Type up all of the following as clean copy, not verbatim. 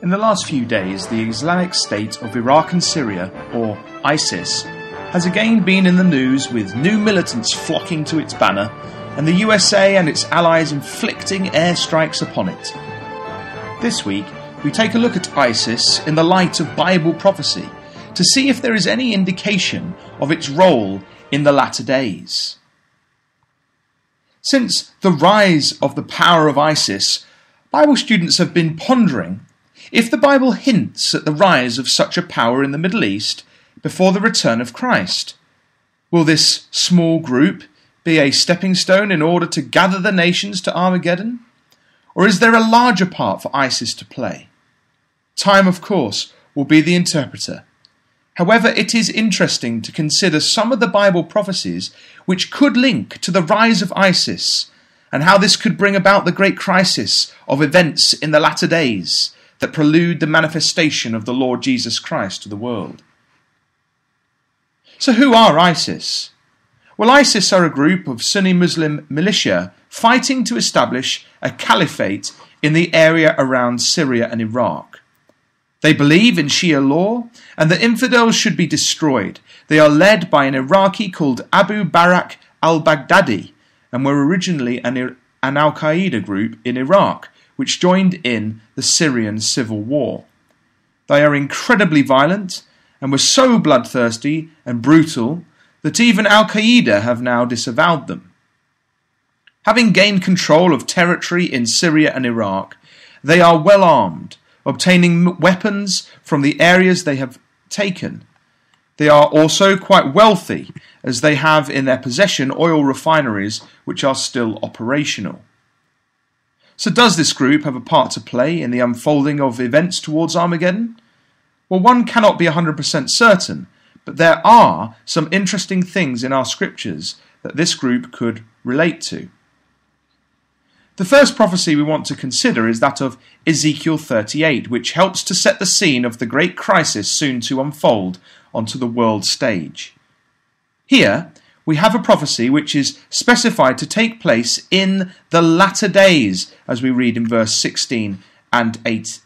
In the last few days, the Islamic State of Iraq and Syria, or ISIS, has again been in the news with new militants flocking to its banner and the USA and its allies inflicting airstrikes upon it. This week, we take a look at ISIS in the light of Bible prophecy to see if there is any indication of its role in the latter days. Since the rise of the power of ISIS, Bible students have been pondering if the Bible hints at the rise of such a power in the Middle East before the return of Christ. Will this small group be a stepping stone in order to gather the nations to Armageddon? Or is there a larger part for ISIS to play? Time, of course, will be the interpreter. However, it is interesting to consider some of the Bible prophecies which could link to the rise of ISIS and how this could bring about the great crisis of events in the latter days that prelude the manifestation of the Lord Jesus Christ to the world. So who are ISIS? Well, ISIS are a group of Sunni Muslim militia fighting to establish a caliphate in the area around Syria and Iraq. They believe in Shia law and that infidels should be destroyed. They are led by an Iraqi called Abu Barak al-Baghdadi and were originally an Al-Qaeda group in Iraq, which joined in the Syrian civil war. They are incredibly violent and were so bloodthirsty and brutal that even Al-Qaeda have now disavowed them. Having gained control of territory in Syria and Iraq, they are well armed, obtaining weapons from the areas they have taken. They are also quite wealthy, as they have in their possession oil refineries which are still operational. So does this group have a part to play in the unfolding of events towards Armageddon? Well, one cannot be 100% certain, but there are some interesting things in our scriptures that this group could relate to. The first prophecy we want to consider is that of Ezekiel 38, which helps to set the scene of the great crisis soon to unfold onto the world stage. Here, we have a prophecy which is specified to take place in the latter days, as we read in verse 16 and 8.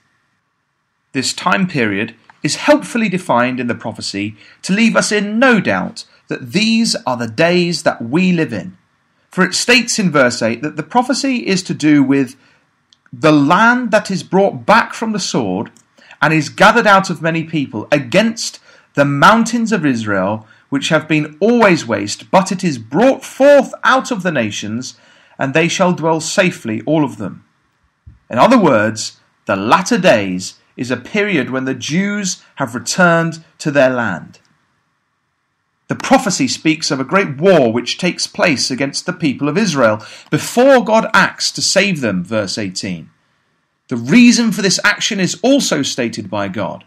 This time period is helpfully defined in the prophecy to leave us in no doubt that these are the days that we live in. For it states in verse 8 that the prophecy is to do with the land that is brought back from the sword and is gathered out of many people against the mountains of Israel, which have been always waste, but it is brought forth out of the nations, and they shall dwell safely, all of them. In other words, the latter days is a period when the Jews have returned to their land. The prophecy speaks of a great war which takes place against the people of Israel before God acts to save them, verse 18. The reason for this action is also stated by God.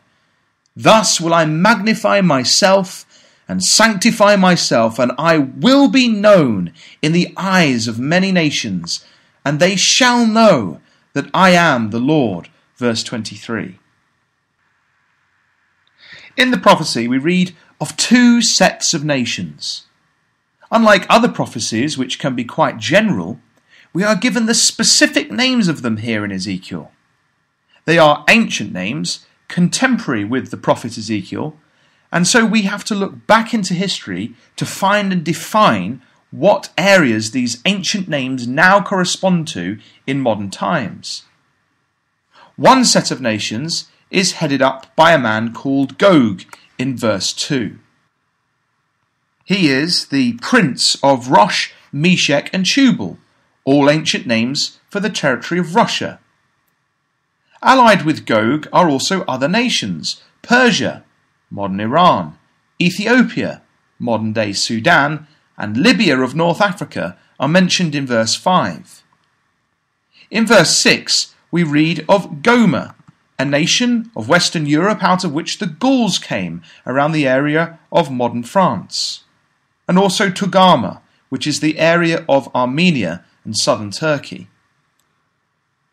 Thus will I magnify myself and sanctify myself, and I will be known in the eyes of many nations, and they shall know that I am the Lord. Verse 23. In the prophecy we read of two sets of nations. Unlike other prophecies, which can be quite general, we are given the specific names of them here in Ezekiel. They are ancient names, contemporary with the prophet Ezekiel, and so we have to look back into history to find and define what areas these ancient names now correspond to in modern times. One set of nations is headed up by a man called Gog in verse 2. He is the prince of Rosh, Meshech and Tubal, all ancient names for the territory of Russia. Allied with Gog are also other nations: Persia, modern Iran, Ethiopia, modern-day Sudan, and Libya of North Africa are mentioned in verse 5. In verse 6, we read of Gomer, a nation of Western Europe out of which the Gauls came around the area of modern France, and also Togarmah, which is the area of Armenia and southern Turkey.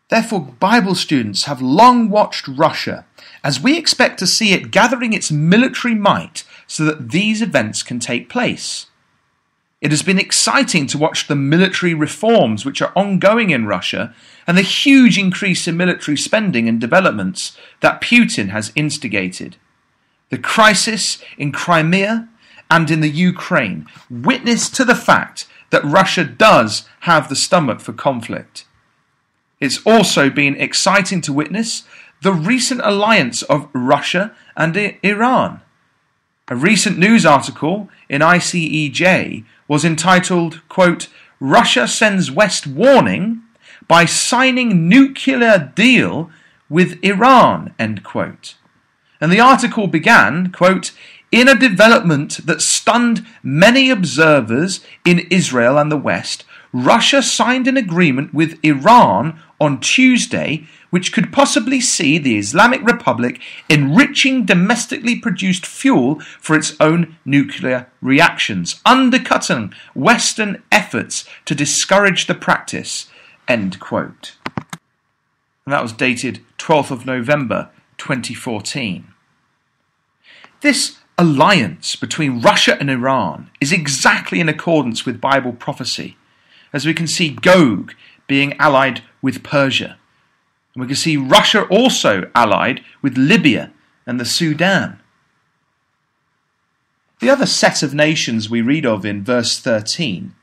Therefore, Bible students have long watched Russia, as we expect to see it gathering its military might so that these events can take place. It has been exciting to watch the military reforms which are ongoing in Russia and the huge increase in military spending and developments that Putin has instigated. The crisis in Crimea and in the Ukraine witness to the fact that Russia does have the stomach for conflict. It's also been exciting to witness the recent alliance of Russia and Iran. A recent news article in ICEJ was entitled, quote, "Russia sends West warning by signing nuclear deal with Iran," end quote. And the article began, quote, "In a development that stunned many observers in Israel and the West, Russia signed an agreement with Iran on Tuesday which could possibly see the Islamic Republic enriching domestically produced fuel for its own nuclear reactions, undercutting Western efforts to discourage the practice," end quote. And that was dated 12th of November 2014. This alliance between Russia and Iran is exactly in accordance with Bible prophecy, as we can see Gog being allied with Persia. And we can see Russia also allied with Libya and the Sudan. The other set of nations we read of in verse 13,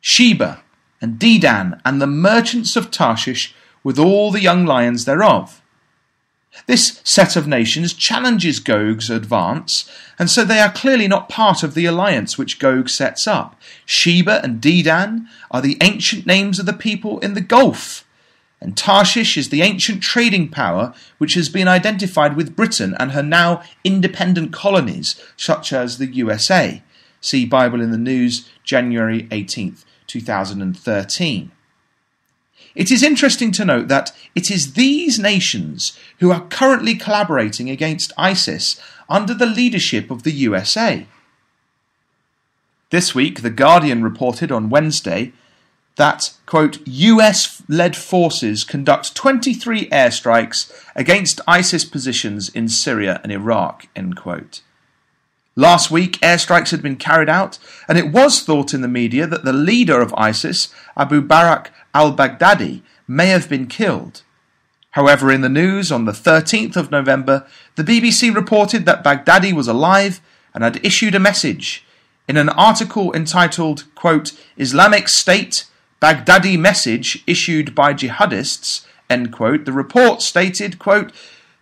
Sheba and Dedan and the merchants of Tarshish with all the young lions thereof. This set of nations challenges Gog's advance, and so they are clearly not part of the alliance which Gog sets up. Sheba and Dedan are the ancient names of the people in the Gulf, and Tarshish is the ancient trading power which has been identified with Britain and her now independent colonies, such as the USA. See Bible in the News, January 18th, 2013. It is interesting to note that it is these nations who are currently collaborating against ISIS under the leadership of the USA. This week, The Guardian reported on Wednesday that, quote, US-led forces conduct 23 airstrikes against ISIS positions in Syria and Iraq, end quote. Last week, airstrikes had been carried out, and it was thought in the media that the leader of ISIS, Abu Bakr al-Baghdadi, may have been killed. However, in the news on the 13th of November, the BBC reported that Baghdadi was alive and had issued a message. In an article entitled, quote, "Islamic State Baghdadi Message Issued by Jihadists," end quote, the report stated, quote,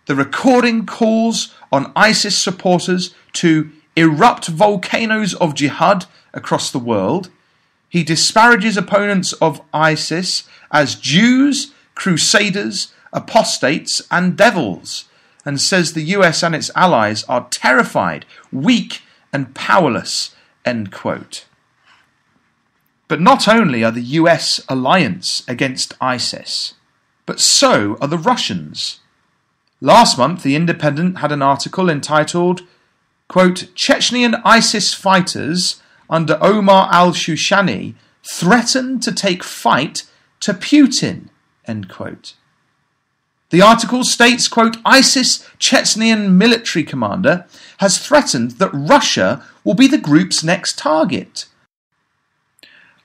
"The recording calls on ISIS supporters to erupt volcanoes of jihad across the world. He disparages opponents of ISIS as Jews, crusaders, apostates, and devils, and says the US and its allies are terrified, weak, and powerless," end quote. But not only are the US alliance against ISIS, but so are the Russians. Last month, The Independent had an article entitled, quote, "Chechnyan ISIS fighters under Omar al-Shushani threatened to take fight to Putin," end quote. The article states, quote, "ISIS Chechnyan military commander has threatened that Russia will be the group's next target."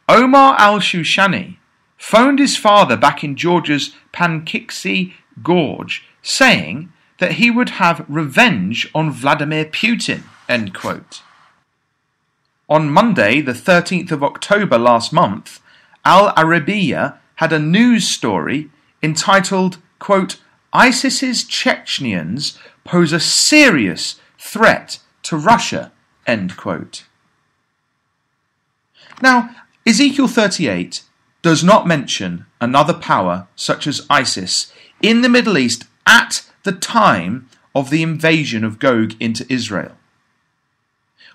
Omar al-Shushani phoned his father back in Georgia's Pankiksi Gorge, saying that he would have revenge on Vladimir Putin, end quote. On Monday, the 13th of October last month, Al Arabiya had a news story entitled, quote, "ISIS's Chechnyans pose a serious threat to Russia," end quote. Now, Ezekiel 38 does not mention another power such as ISIS in the Middle East at the time of the invasion of Gog into Israel.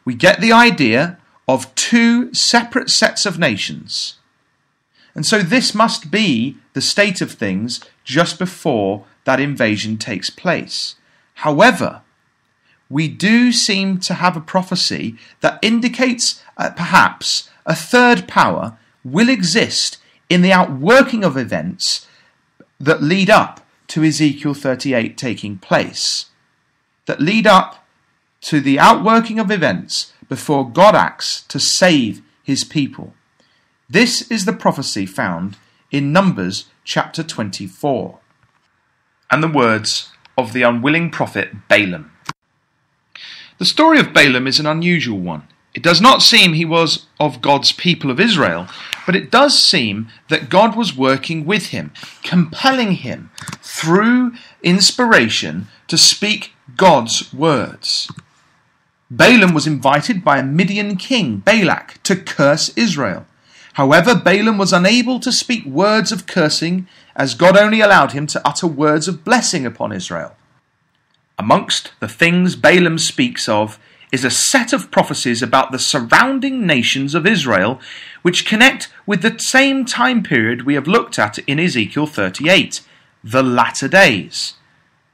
We get the idea of two separate sets of nations. And so this must be the state of things just before that invasion takes place. However, we do seem to have a prophecy that indicates perhaps a third power will exist in the outworking of events that lead up to Ezekiel 38 taking place, that lead up to the outworking of events before God acts to save his people. This is the prophecy found in Numbers chapter 24. And the words of the unwilling prophet Balaam. The story of Balaam is an unusual one. It does not seem he was of God's people of Israel, but it does seem that God was working with him, compelling him through inspiration to speak God's words. Balaam was invited by a Midian king, Balak, to curse Israel. However, Balaam was unable to speak words of cursing, as God only allowed him to utter words of blessing upon Israel. Amongst the things Balaam speaks of is a set of prophecies about the surrounding nations of Israel, which connect with the same time period we have looked at in Ezekiel 38, the latter days.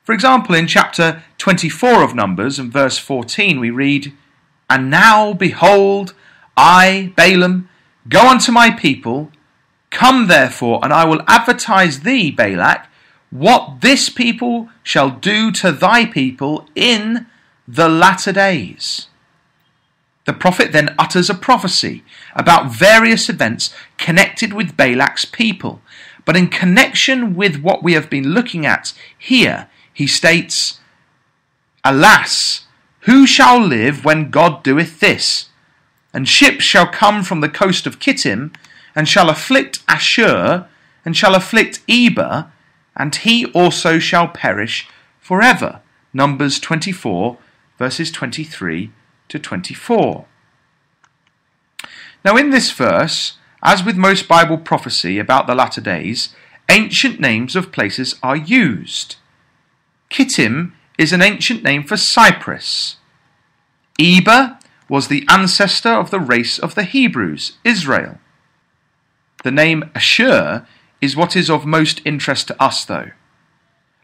For example, in chapter 24 of Numbers and verse 14 we read, "And now, behold, I, Balaam, go unto my people. Come therefore, and I will advertise thee, Balak, what this people shall do to thy people in the latter days." The prophet then utters a prophecy about various events connected with Balak's people, but in connection with what we have been looking at here, he states, "Alas, who shall live when God doeth this? And ships shall come from the coast of Kittim, and shall afflict Ashur, and shall afflict Eber, and he also shall perish forever." Numbers 24, verses 23 to 24. Now in this verse, as with most Bible prophecy about the latter days, ancient names of places are used. Kittim is an ancient name for Cyprus. Eber was the ancestor of the race of the Hebrews, Israel. The name Ashur is what is of most interest to us, though.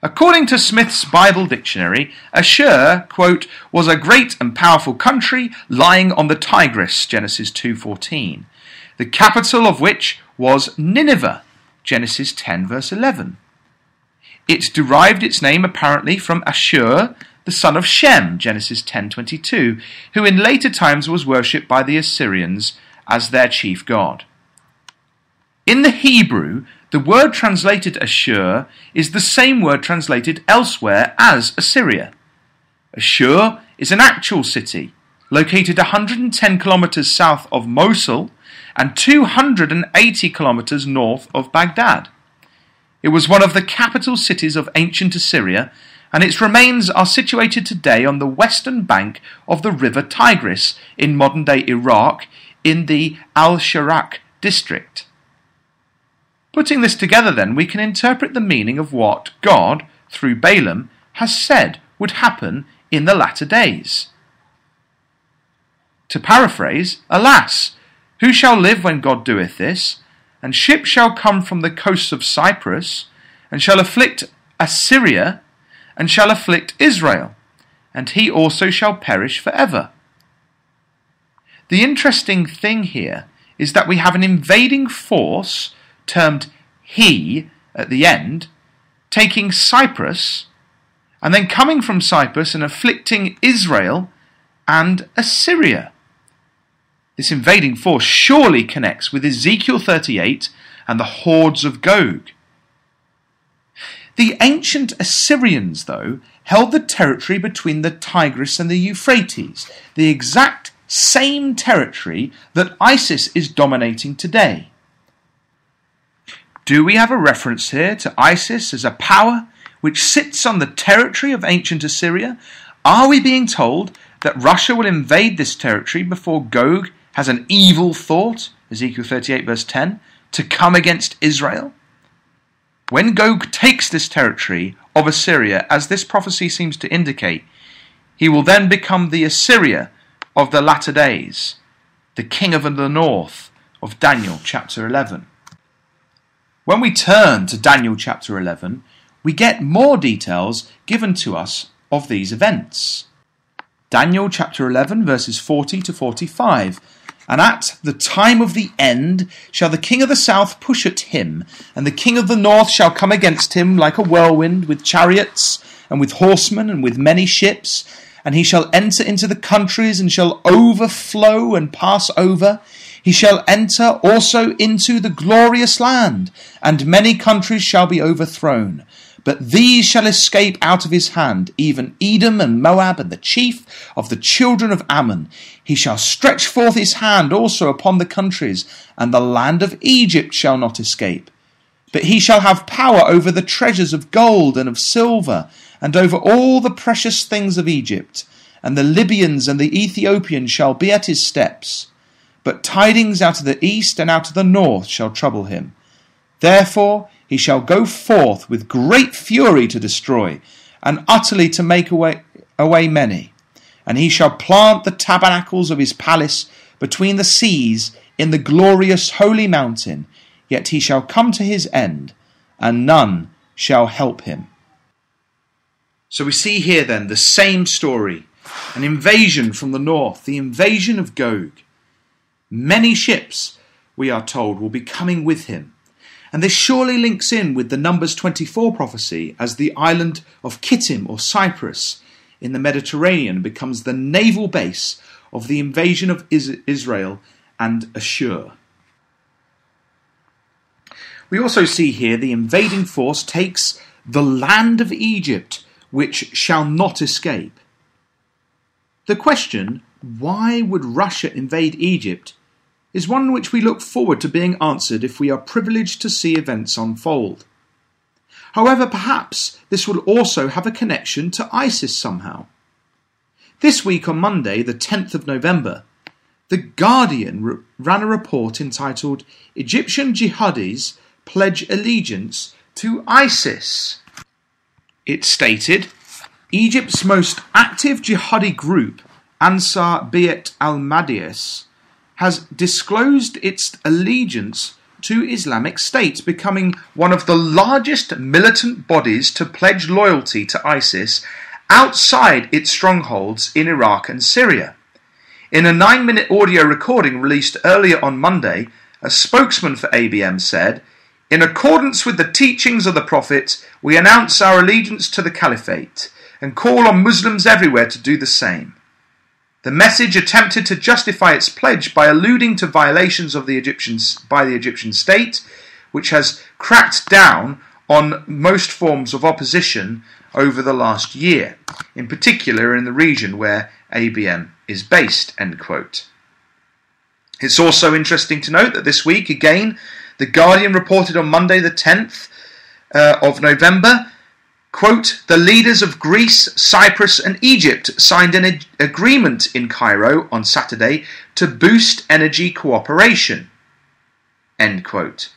According to Smith's Bible Dictionary, Ashur, quote, was a great and powerful country lying on the Tigris, Genesis 2:14, the capital of which was Nineveh, Genesis 10, verse 11. It derived its name apparently from Ashur, the son of Shem, Genesis 10:22, who in later times was worshipped by the Assyrians as their chief god. In the Hebrew, the word translated Ashur is the same word translated elsewhere as Assyria. Ashur is an actual city, located 110 kilometers south of Mosul and 280 kilometers north of Baghdad. It was one of the capital cities of ancient Assyria, and its remains are situated today on the western bank of the river Tigris in modern-day Iraq in the Al-Sharak district. Putting this together then, we can interpret the meaning of what God, through Balaam, has said would happen in the latter days. To paraphrase, "Alas, who shall live when God doeth this? And ships shall come from the coasts of Cyprus, and shall afflict Assyria, and shall afflict Israel, and he also shall perish forever." The interesting thing here is that we have an invading force, termed he at the end, taking Cyprus, and then coming from Cyprus and afflicting Israel and Assyria. This invading force surely connects with Ezekiel 38 and the hordes of Gog. The ancient Assyrians, though, held the territory between the Tigris and the Euphrates, the exact same territory that ISIS is dominating today. Do we have a reference here to ISIS as a power which sits on the territory of ancient Assyria? Are we being told that Russia will invade this territory before Gog has an evil thought, Ezekiel 38 verse 10, to come against Israel? When Gog takes this territory of Assyria, as this prophecy seems to indicate, he will then become the Assyria of the latter days, the king of the north of Daniel chapter 11. When we turn to Daniel chapter 11, we get more details given to us of these events. Daniel chapter 11 verses 40 to 45. "And at the time of the end shall the king of the south push at him, and the king of the north shall come against him like a whirlwind, with chariots, and with horsemen, and with many ships. and he shall enter into the countries, and shall overflow and pass over. He shall enter also into the glorious land, and many countries shall be overthrown. But these shall escape out of his hand, even Edom and Moab, and the chief of the children of Ammon. He shall stretch forth his hand also upon the countries, and the land of Egypt shall not escape. But he shall have power over the treasures of gold and of silver, and over all the precious things of Egypt. And the Libyans and the Ethiopians shall be at his steps. But tidings out of the east and out of the north shall trouble him. Therefore he shall go forth with great fury to destroy, and utterly to make away many. And he shall plant the tabernacles of his palace between the seas in the glorious holy mountain. Yet he shall come to his end, and none shall help him. So we see here then the same story, an invasion from the north, the invasion of Gog. Many ships, we are told, will be coming with him. And this surely links in with the Numbers 24 prophecy, as the island of Kittim or Cyprus in the Mediterranean becomes the naval base of the invasion of Israel and Ashur. We also see here the invading force takes the land of Egypt, which shall not escape. The question, why would Russia invade Egypt, is one which we look forward to being answered if we are privileged to see events unfold. However, perhaps this will also have a connection to ISIS somehow. This week on Monday, the 10th of November, The Guardian ran a report entitled "Egyptian Jihadis Pledge Allegiance to ISIS." It stated, Egypt's most active jihadi group, Ansar Beit al-Madis, has disclosed its allegiance to Islamic State, becoming one of the largest militant bodies to pledge loyalty to ISIS outside its strongholds in Iraq and Syria. In a 9-minute audio recording released earlier on Monday, a spokesman for ABM said, "In accordance with the teachings of the Prophet, we announce our allegiance to the Caliphate and call on Muslims everywhere to do the same." The message attempted to justify its pledge by alluding to violations of the Egyptian state, which has cracked down on most forms of opposition over the last year, in particular in the region where ABM is based, end quote. It's also interesting to note that this week, again, The Guardian reported on Monday the 10th of November, quote, "The leaders of Greece, Cyprus and Egypt signed an agreement in Cairo on Saturday to boost energy cooperation," end quote.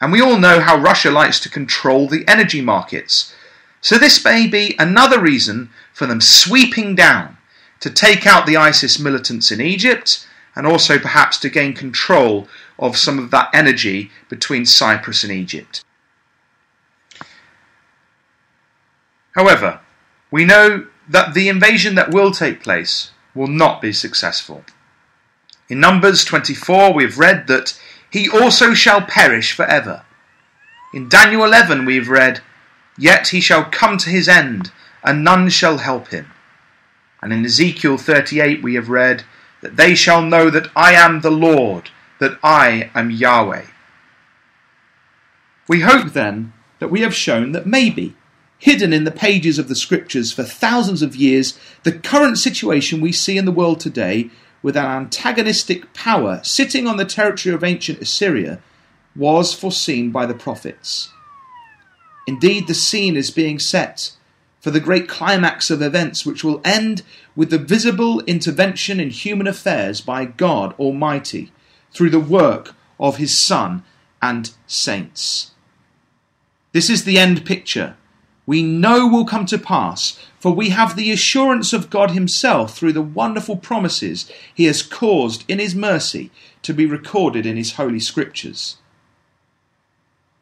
And we all know how Russia likes to control the energy markets. So this may be another reason for them sweeping down to take out the ISIS militants in Egypt and also perhaps to gain control of some of that energy between Cyprus and Egypt. However, we know that the invasion that will take place will not be successful. In Numbers 24 we have read that he also shall perish forever. In Daniel 11 we have read, "Yet he shall come to his end, and none shall help him." And in Ezekiel 38 we have read that they shall know that I am the Lord, that I am Yahweh. We hope then that we have shown that maybe, hidden in the pages of the scriptures for thousands of years, the current situation we see in the world today, with an antagonistic power sitting on the territory of ancient Assyria, was foreseen by the prophets. Indeed, the scene is being set for the great climax of events which will end with the visible intervention in human affairs by God Almighty through the work of his Son and saints. This is the end picture we know will come to pass, for we have the assurance of God himself through the wonderful promises he has caused in his mercy to be recorded in his holy scriptures.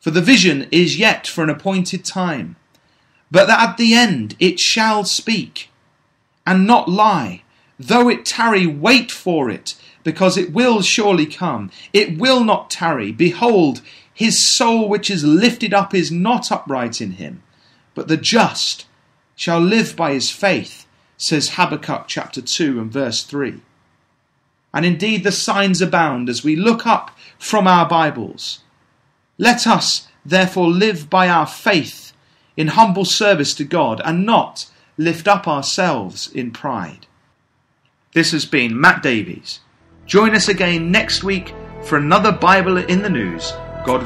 For the vision is yet for an appointed time, but that at the end it shall speak, and not lie. Though it tarry, wait for it, because it will surely come. It will not tarry. Behold, his soul which is lifted up is not upright in him, but the just shall live by his faith. says Habakkuk chapter 2 and verse 3. And indeed the signs abound as we look up from our Bibles. Let us therefore live by our faith in humble service to God and not lift up ourselves in pride. This has been Matt Davies. Join us again next week for another Bible in the News. God